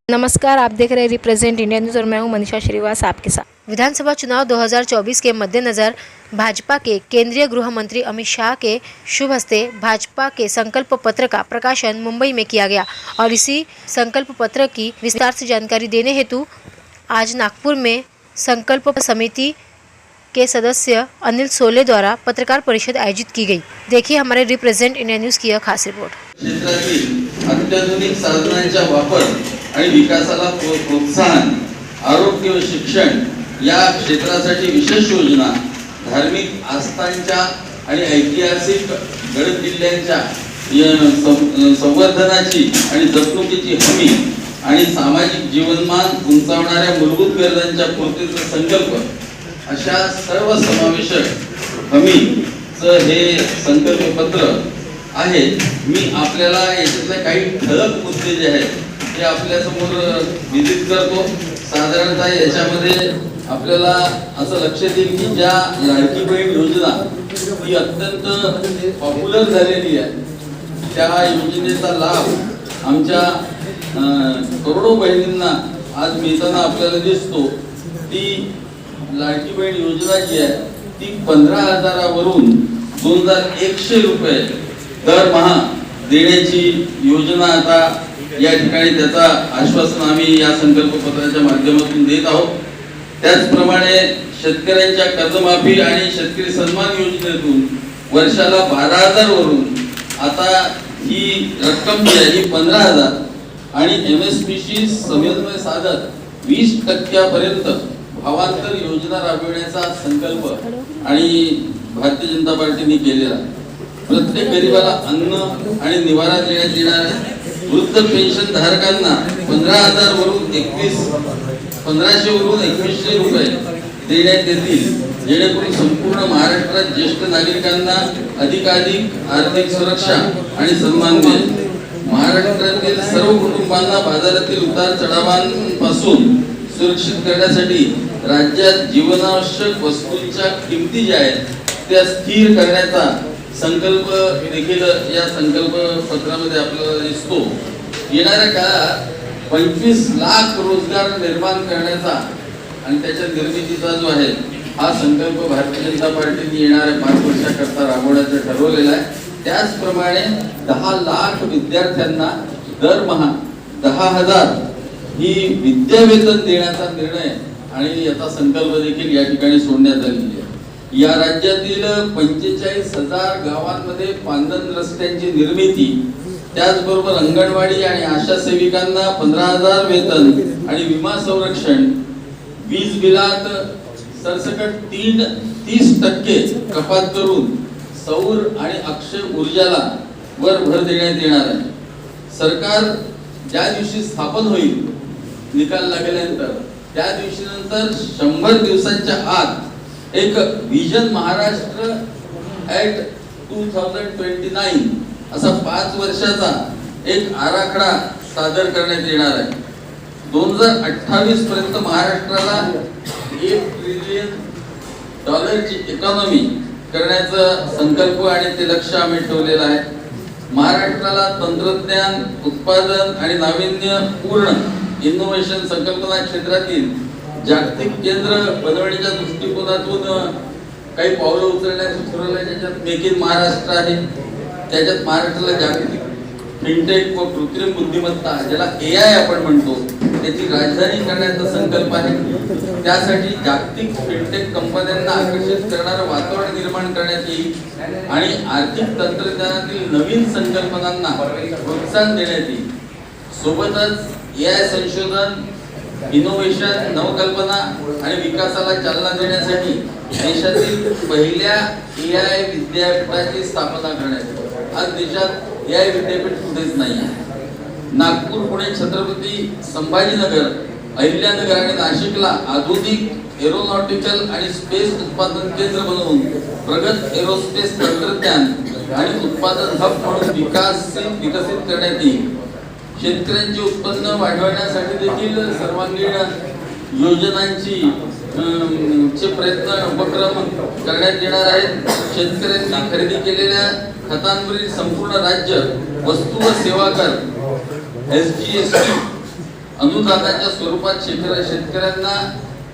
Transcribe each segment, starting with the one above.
नमस्कार, आप देख रहे हैं रिप्रेजेंट इंडिया न्यूज़ और मैं हूं मनीषा श्रीवास आपके साथ। विधानसभा चुनाव 2024 के मद्देनज़र भाजपा के केंद्रीय गृह मंत्री अमित शाह के शुभ हस्ते भाजपा के संकल्प पत्र का प्रकाशन मुंबई में किया गया और इसी संकल्प पत्र की विस्तार से जानकारी देने हेतु आज नागपुर में संकल्प समिति के सदस्य अनिल सोले द्वारा पत्रकार परिषद आयोजित की गई। देखिए हमारे रिप्रेजेंट इंडिया न्यूज़ की यह खास रिपोर्ट। क्षेत्रातील अत्याधुनिक साधनांचा वापर आणि विकासाला प्रोत्साहन, आरोग्य व शिक्षण या क्षेत्रासाठी विशेष योजना, धार्मिक आस्थांच्या आणि ऐतिहासिक गड किल्ल्यांच्या संवर्धनाची आणि जपणुकीची हमी आणि सामाजिक जीवनमान उंचावणाऱ्या मूलभूत गरजांच्या पूर्तीचा संकल्प अशा सर्व समावेशक हमीचं हे संकल्प पत्र आहे। मी आपल्याला याच्यातले काही ठळक मुद्दे जे आहेत ते आपल्या समोर विदित करतो। साधारणतः याच्यामध्ये आपल्याला असं लक्षात येईल की ज्या लाडकी बहीण योजना ही अत्यंत पॉप्युलर झालेली आहे, त्या योजनेचा लाभ आमच्या करोडो बहिणींना आज मिळताना आपल्याला दिसतो। ती लाडकी बहीण योजना जी आहे ती 15,000 वरून 2,100 रुपये दरमहा देण्याची योजना आता या ठिकाणी त्याचा आश्वासन आम्ही या संकल्प पत्राच्या माध्यमातून देत आहोत। त्याचप्रमाणे शेतकऱ्यांच्या कर्जमाफी आणि शेतकरी सन्मान योजनेतून वर्षाला 12,000 वरून आता ही रक्कम जी आहे 15,000 आणि MSP शी समन्वय साधत 20% पर्यंत भावांतर योजना राबविण्याचा संकल्प आणि भारतीय जनता पार्टीने केलेला। प्रत्येक गरीबाला अन्न आणि निवारा देण्यात येणार आहे। वृद्ध पेन्शन धारकांना 15,000 वरून 1500 वरून 2100 रुपये देण्यात येतील, जेणेकरून संपूर्ण महाराष्ट्रात ज्येष्ठ नागरिकांना अधिकाधिक आर्थिक सुरक्षा आणि सन्मान मिळेल। महाराष्ट्रातील सर्व कुटुंबांना बाजारातील उतार चढावांपासून सुरक्षित करण्यासाठी राज्यात जीवनावश्यक वस्तूंच्या किमती ज्या आहेत त्या स्थिर करण्याचा संकल्प देखील या संकल्प पत्रामध्ये आपल्याला दिसतो। येणाऱ्या काळात 25 लाख रोजगार निर्माण करण्याचा आणि त्याच्या निर्मितीचा जो आहे हा संकल्प भारतीय जनता पार्टीने येणाऱ्या 5 वर्षाकरता राबवण्याचं ठरवलेला आहे। त्याचप्रमाणे 10 लाख विद्यार्थ्यांना दरमहा 10,000 ही विद्यावेतन देण्याचा निर्णय आणि याचा संकल्प देखील या ठिकाणी सोडण्यात आलेला आहे। या राज्यातील 45,000 गावांमध्ये पांदन रस्त्यांची निर्मिती, त्याचबरोबर अंगणवाडी आणि आशा सेविकांना 15,000 वेतन आणि विमा संरक्षण, वीज बिलात सरसकट 30% कपात करून सौर आणि अक्षय ऊर्जाला वर भर देण्यात येणार आहे। सरकार ज्या दिवशी स्थापन होईल निकाल लागल्यानंतर त्या दिवशी नंतर 100 दिवसांच्या आत एक विजन महाराष्ट्र ॲट 2029 असा 5 वर्षाचा एक आराखडा सादर करण्यात येणार आहे। 2028 पर्यंत महाराष्ट्राला $1 ट्रिलियन ची इकॉनॉमी करण्याचा संकल्प आणि ते लक्ष्य आम्ही ठेवलेलं आहे। महाराष्ट्राला तंत्रज्ञान, उत्पादन आणि नाविन्यपूर्ण इनोव्हेशन संकल्पना क्षेत्रातील जागतिक केंद्र बनवण्याच्या दृष्टिकोनातून काही पावलं उचलण्याचं ठरवलं। ज्याच्यात मेक इन महाराष्ट्र आहे, त्याच्यात महाराष्ट्राला जागतिक फिनटेक व कृत्रिम बुद्धिमत्ता ज्याला AI आपण म्हणतो त्याची राजधानी करण्याचा संकल्प आहे। त्यासाठी जागतिक फिनटेक कंपन्यांना आकर्षित करणारं वातावरण निर्माण करण्यात येईल आणि आर्थिक तंत्रज्ञानातील नवीन संकल्पनांना प्रोत्साहन देण्यात येईल। सोबतच AI संशोधन, इनोव्हेशन, नवकल्पना आणि विकासाला चालना देण्यासाठी देशातील पहिल्या AI विद्यापीठाची स्थापना करण्यात येईल। आज देशात AI विद्यापीठ कुठेच नाही आहे। नागपूर, पुणे, छत्रपती संभाजीनगर, अहिल्यानगर आणि नाशिकला आधुनिक एरोनॉटिकल आणि स्पेस उत्पादन केंद्र बनवून प्रगत एरोस्पेस तंत्रज्ञान आणि उत्पादन हब म्हणून विकसित करण्यात येईल। शेतकऱ्यांचे उत्पन्न वाढवण्यासाठी देखील सर्वांगीण योजनांची प्रयत्न उपक्रम करण्यात येणार आहेत। शेतकऱ्यांनी खरेदी केलेल्या खतांवरील संपूर्ण राज्य वस्तू व सेवा कर SGST अनुदानाच्या स्वरूपात शेतकऱ्यांना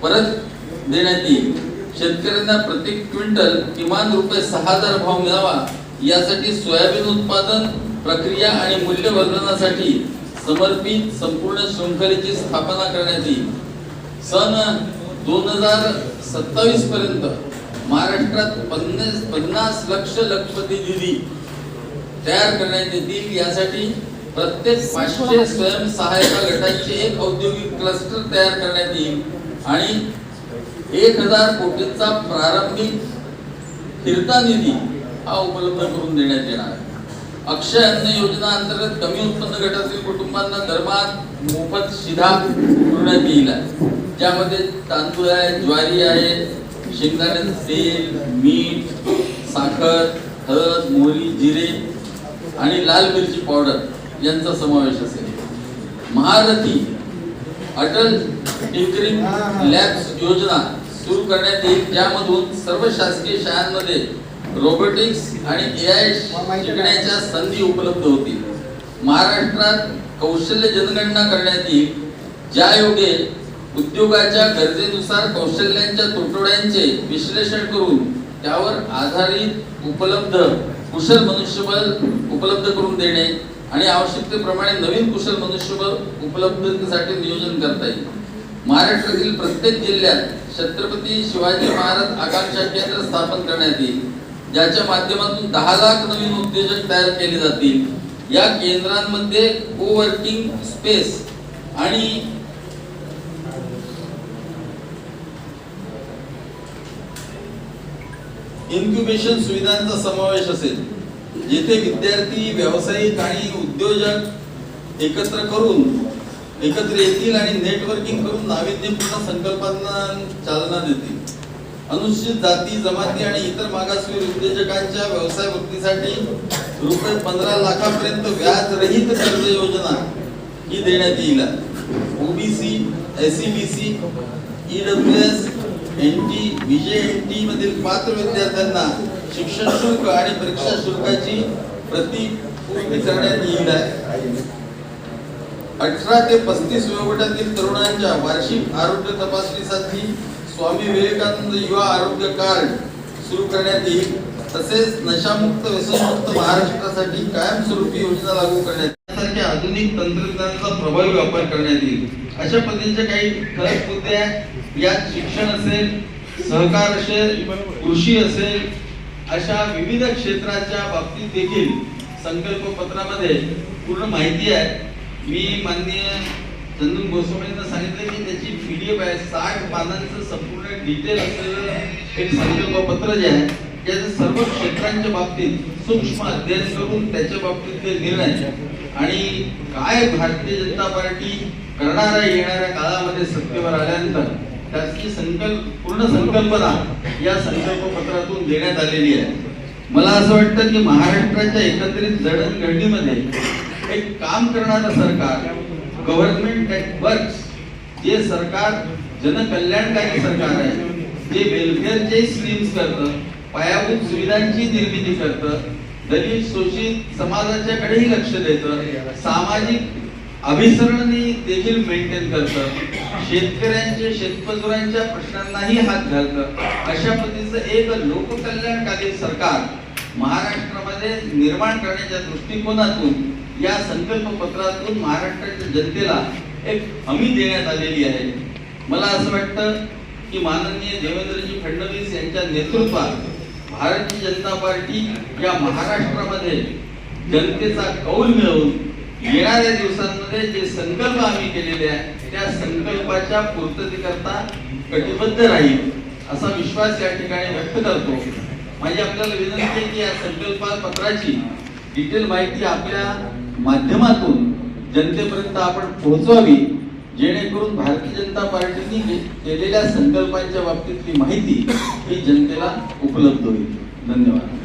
परत देण्यात येईल. शेतकऱ्यांना प्रत्येक क्विंटल किमान रुपये 6,000 भाव मिळावा यासाठी सोयाबीन उत्पादन प्रक्रिया आणि मूल्यवर्धनासाठी समर्पित संपूर्ण शृंखलेची स्थापना करण्यात येईल. सन 2027 पर्यंत महाराष्ट्रात 50 लक्ष लखपती निधी तयार करण्यात येतील. यासाठी प्रत्येक 500 स्वयंसहायता गटांचे एक औद्योगिक क्लस्टर तयार करण्यात येईल आणि 1,000 कोटींचा प्रारंभिक फिरता निधी हा उपलब्ध करून देण्यात येणार आहे. अक्षय अन्न योजना अंतर्गत कमी उत्पन्न गटातील कुटुंबांना दरमहा मोफत शिधा पुरवण्यात येईल, ज्यामध्ये तांदूळ आहे, ज्वारी आहे, शेंगदाण्याचं तेल, मीठ, साखर, हळद, मोहरी, जिरे आणि लाल मिरची पावडर यांचा समावेश असेल. महारथी अटल टिंकरिंग लॅब्स योजना सुरू करण्यात येईल, ज्यामधून सर्व शासकीय शाळांमध्ये रोबोटिक्स आणि AI शिकण्याच्या संधी उपलब्ध होतील. महाराष्ट्रात कौशल्य जनगणना करण्यात येईल, ज्यायोगे उद्योगाच्या गरजेनुसार कौशल्यांच्या तुटवड्यांचे विश्लेषण करून त्यावर आधारित उपलब्ध कुशल मनुष्यबळ उपलब्ध करून देणे आणि आवश्यकतेप्रमाणे नवीन कुशल मनुष्यबळ उपलब्धतेसाठी नियोजन करता येईल. महाराष्ट्रातील प्रत्येक जिल्ह्यात छत्रपती शिवाजी महाराज आकांक्षा केंद्र स्थापन करण्यात येईल, ज्याच्या माध्यमातून 10 लाख नवीन उद्योजक तयार केले जातील. या केंद्रांमध्ये कोवर्किंग स्पेस आणि इन्क्युबेशन सुविधांचा समावेश असेल, जेथे विद्यार्थी, व्यावसायिक आणि उद्योजक एकत्र येतील आणि नेटवर्किंग करून नाविन्यपूर्ण संकल्पना चालना देतील. अनुसूचित जाती, जमाती आणि इतर मागासवर्गीय उद्योजकांच्या व्यवसाय वृद्धीसाठी रुपये 15 लाखापर्यंत व्याज रहित कर्ज योजना ही देण्यात येईल. OBC, SCBC, EWS, NT, VJNT मधील पात्र विद्यार्थ्यांना शिक्षण शुल्क आणि परीक्षा शुल्काची प्रतिपूर्ती करण्यात येईल. 18 ते 35 वयोगटातील तरुणांच्या वार्षिक आरोग्य तपासणीसाठी स्वामी विवेकानंद युवा आरोग्य कार्ड सुरू करण्यात येईल. तसेच नशामुक्त व्यसनमुक्त महाराष्ट्रासाठी कायमस्वरूपी योजना लागू करण्यात यासारख्या आधुनिक तंत्रज्ञानाचा प्रभावी वापर करण्यात येईल. अशा पद्धतीचे काही ठळक मुद्दे आहेत. यात शिक्षण असेल, सहकार असेल, कृषी असेल, अशा विविध क्षेत्राच्या बाबतीत देखील संकल्प पत्रामध्ये पूर्ण माहिती आहे. मी माननीय चंदन गोस्वामींना सांगितलं की त्याची PDF आहे, 60 पानांचं संपूर्ण डिटेल असलेलं एक संकल्प पत्र जे आहे त्याचं सर्व क्षेत्रांच्या बाबतीत सूक्ष्म अध्ययन करून त्याच्या बाबतीतले निर्णय आणि काय भारतीय जनता पार्टी करणार आहे येणाऱ्या काळामध्ये सत्तेवर आल्यानंतर त्याची पूर्ण संकल्पना या संकल्प पत्रातून देण्यात आलेली आहे. मला असं वाटतं की महाराष्ट्राच्या एकत्रित जडणघडणीमध्ये एक काम करणारं सरकार, गव्हर्नमेंट दॅट वर्क्स, जे सरकार जनकल्याणकारी सरकार आहे, जे वेलफेअरचे स्कीम्स करतं, पायाभूत सुविधांची निर्मिती करतं, दलित शोषित समाजाच्याकडेही लक्ष देतं, सामाजिक अभिसरणी देखील मेंटेन करतं, शेतकऱ्यांचे शेतमजुरांच्या प्रश्नांनाही हात घालतं. अशा पद्धतीचं एक लोककल्याणकारी सरकार महाराष्ट्रामध्ये निर्माण करण्याच्या दृष्टिकोनातून या संकल्प पत्रातून महाराष्ट्राच्या जनतेला एक हमी देण्यात आलेली आहे. मला असं वाटतं की माननीय देवेंद्रजी फडणवीस यांच्या नेतृत्वात भारतीय जनता पार्टी या महाराष्ट्रामध्ये जनतेचा कौल मिळवून येणाऱ्या दिवसांमध्ये जे संकल्प आम्ही केलेले आहे त्या संकल्पाच्या पूर्ततेकरता कटिबद्ध राहील असा विश्वास या ठिकाणी व्यक्त करतो. माझी आपल्याला विनंती आहे की या संकल्पपत्राची डिटेल माहिती आपल्या माध्यमातून जनतेपर्यंत आपण पोहोचवावी, जेणेकरून भारतीय जनता पार्टीने केलेल्या संकल्पांच्या बाबतीतली माहिती ही जनतेला उपलब्ध होईल. धन्यवाद.